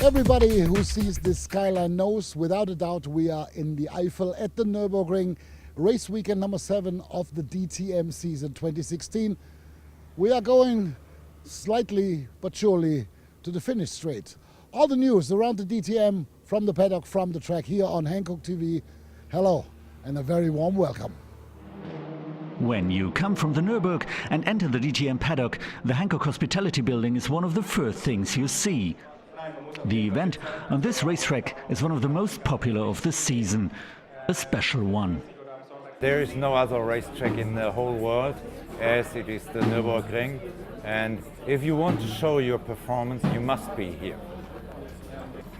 Everybody who sees this skyline knows, without a doubt, we are in the Eifel at the Nürburgring, race weekend number 7 of the DTM season 2016. We are going slightly but surely to the finish straight. All the news around the DTM from the paddock, from the track here on Hankook TV. Hello and a very warm welcome. When you come from the Nürburgring and enter the DTM paddock, the Hankook Hospitality Building is one of the first things you see. The event on this racetrack is one of the most popular of the season, a special one. There is no other racetrack in the whole world as it is the Nürburgring, and if you want to show your performance, you must be here.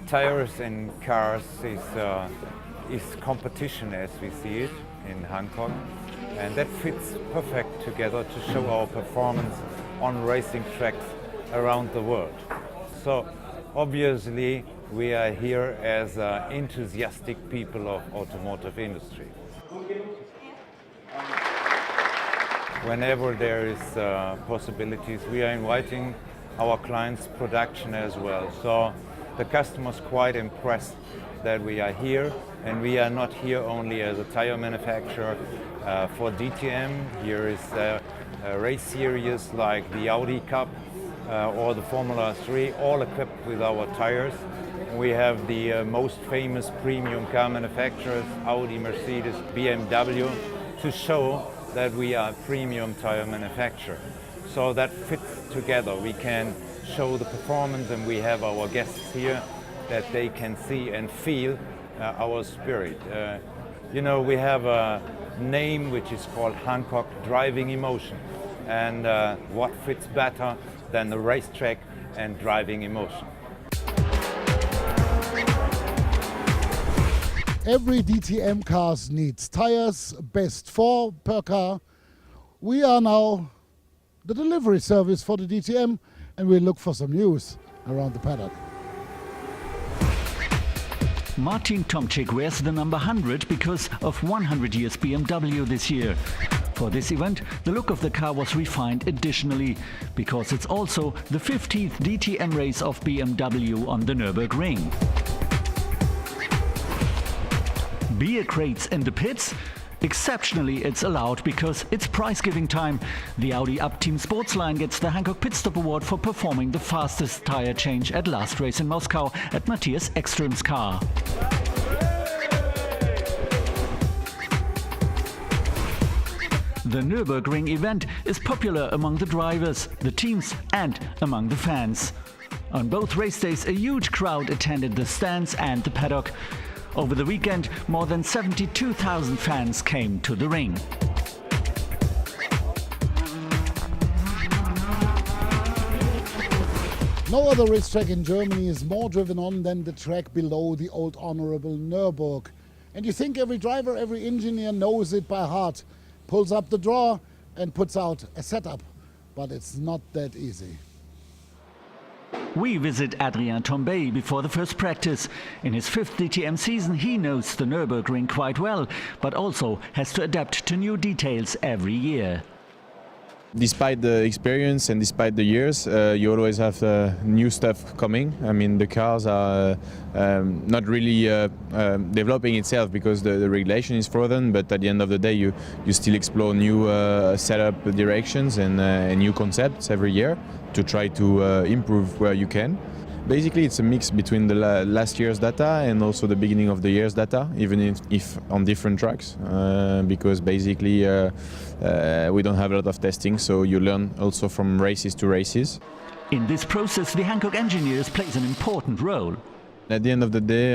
Tires in cars is competition as we see it in Hankook, and that fits perfect together to show our performance on racing tracks around the world. So obviously we are here as enthusiastic people of automotive industry. Whenever there is possibilities, we are inviting our clients' production as well. So the customer's quite impressed that we are here, and we are not here only as a tire manufacturer for DTM. Here is a race series like the Audi Cup or the Formula 3, all equipped with our tires. We have the most famous premium car manufacturers, Audi, Mercedes, BMW, to show that we are a premium tire manufacturer. So that fits together. We can show the performance, and we have our guests here that they can see and feel our spirit. You know, we have a name which is called Hankook Driving Emotion, and what fits better than the racetrack and driving emotion. Every DTM car needs tires, best 4 per car. We are now the delivery service for the DTM, and we look for some news around the paddock. Martin Tomczyk wears the number 100 because of 100 years BMW this year. For this event, the look of the car was refined additionally, because it's also the 15th DTM race of BMW on the Nürburgring. Beer crates in the pits? Exceptionally, it's allowed because it's prize-giving time. The Audi Up Team Sportsline gets the Hankook Pit Stop Award for performing the fastest tire change at last race in Moscow at Matthias Ekström's car. The Nürburgring event is popular among the drivers, the teams and among the fans. On both race days, a huge crowd attended the stands and the paddock. Over the weekend, more than 72,000 fans came to the ring. No other racetrack in Germany is more driven on than the track below the old honorable Nürburgring. And you think every driver, every engineer knows it by heart, pulls up the drawer and puts out a setup. But it's not that easy. We visit Adrien Tombay before the first practice. In his 5th DTM season, he knows the Nürburgring quite well, but also has to adapt to new details every year. Despite the experience and despite the years, you always have new stuff coming. I mean, the cars are not really developing itself because the regulation is frozen, but at the end of the day you still explore new setup directions and new concepts every year to try to improve where you can. Basically, it's a mix between the last year's data and also the beginning of the year's data, even if on different tracks, because basically we don't have a lot of testing, so you learn also from races to races. In this process, the Hankook engineers plays an important role. At the end of the day,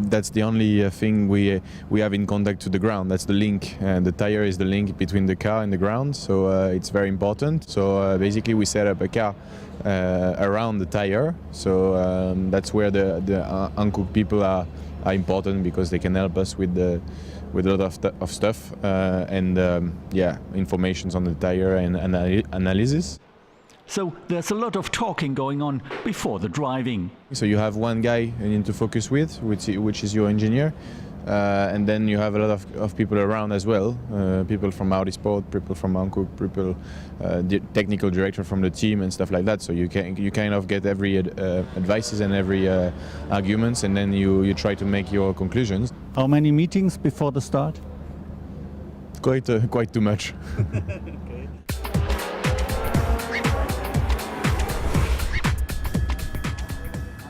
that's the only thing we have in contact to the ground. That's the link, and the tire is the link between the car and the ground, so it's very important. So basically we set up a car around the tire, so that's where the Hankook people are important, because they can help us with a lot of stuff and yeah, informations on the tire and analysis. So there's a lot of talking going on before the driving. So you have one guy you need to focus with, which is your engineer. and then you have a lot of people around as well, people from Audi Sport, people from Hankook, people, the technical director from the team and stuff like that. So you kind of get every advices and every arguments, and then you try to make your conclusions. How many meetings before the start? Quite too much.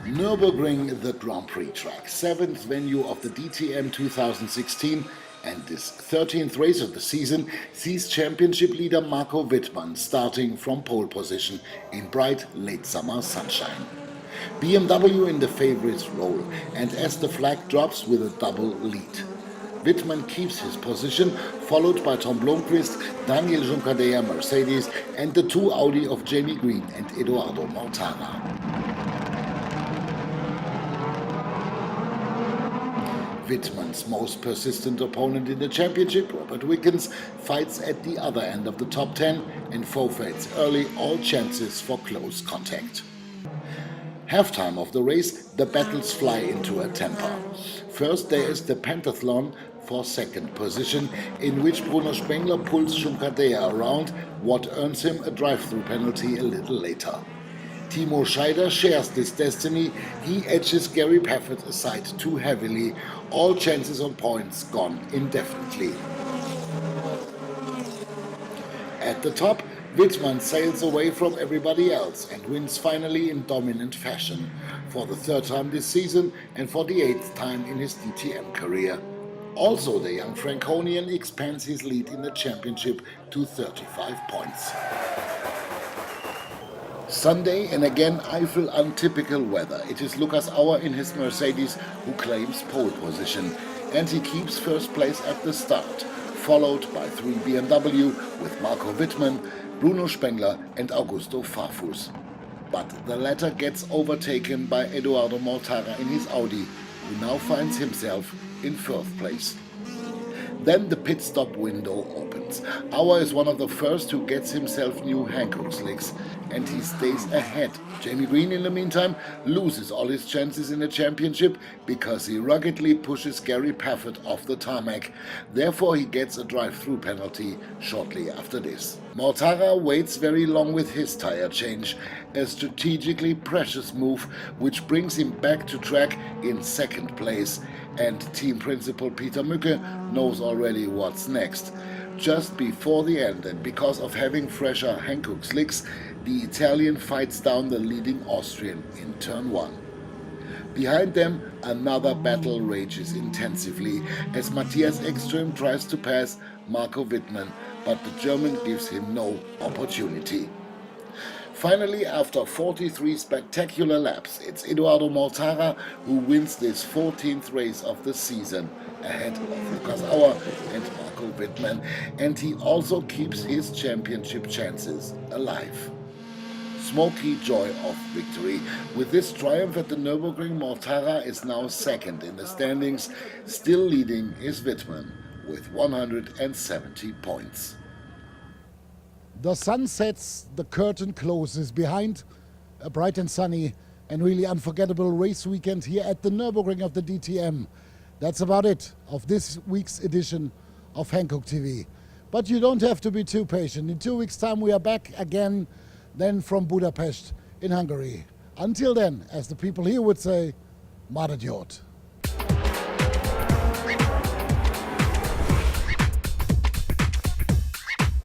Nürburgring, the Grand Prix track, 7th venue of the DTM 2016, and this 13th race of the season sees championship leader Marco Wittmann starting from pole position in bright late summer sunshine. BMW in the favourite's role, and as the flag drops with a double lead. Wittmann keeps his position, followed by Tom Blomqvist, Daniel Juncadella Mercedes, and the two Audi of Jamie Green and Edoardo Mortara. Wittmann's most persistent opponent in the championship, Robert Wickens, fights at the other end of the top 10 and forfeits early all chances for close contact. Halftime of the race, the battles fly into a temper. First there is the pentathlon for second position, in which Bruno Spengler pulls Juncadella around, what earns him a drive-through penalty a little later. Timo Scheider shares this destiny. He edges Gary Paffett aside too heavily. All chances on points gone indefinitely. At the top, Wittmann sails away from everybody else and wins finally in dominant fashion, for the third time this season and for the 8th time in his DTM career. Also, the young Franconian expands his lead in the championship to 35 points. Sunday, and again Eifel untypical weather. It is Lukas Auer in his Mercedes who claims pole position, and he keeps first place at the start, followed by 3 BMW with Marco Wittmann, Bruno Spengler and Augusto Farfus. But the latter gets overtaken by Edoardo Mortara in his Audi, who now finds himself in 4th place. Then the pit stop window opens. Auer is one of the first who gets himself new Hankook slicks, and he stays ahead. Jamie Green, in the meantime, loses all his chances in the championship because he ruggedly pushes Gary Paffett off the tarmac. Therefore, he gets a drive-through penalty shortly after this. Mortara waits very long with his tire change, a strategically precious move which brings him back to track in 2nd place. And team principal Peter Mücke knows already what's next. Just before the end, and because of having fresher Hankook slicks, the Italian fights down the leading Austrian in turn 1. Behind them, another battle rages intensively as Matthias Ekström tries to pass Marco Wittmann, but the German gives him no opportunity. Finally, after 43 spectacular laps, it's Edoardo Mortara who wins this 14th race of the season, ahead of Lukas Auer and Marco Wittmann, and he also keeps his championship chances alive. Smoky joy of victory. With this triumph at the Nürburgring, Mortara is now 2nd in the standings. Still leading is Wittmann with 170 points. The sun sets, the curtain closes behind a bright and sunny and really unforgettable race weekend here at the Nürburgring of the DTM. That's about it of this week's edition of Hankook TV. But you don't have to be too patient. In 2 weeks' time we are back again, then from Budapest in Hungary. Until then, as the people here would say, Maradjot.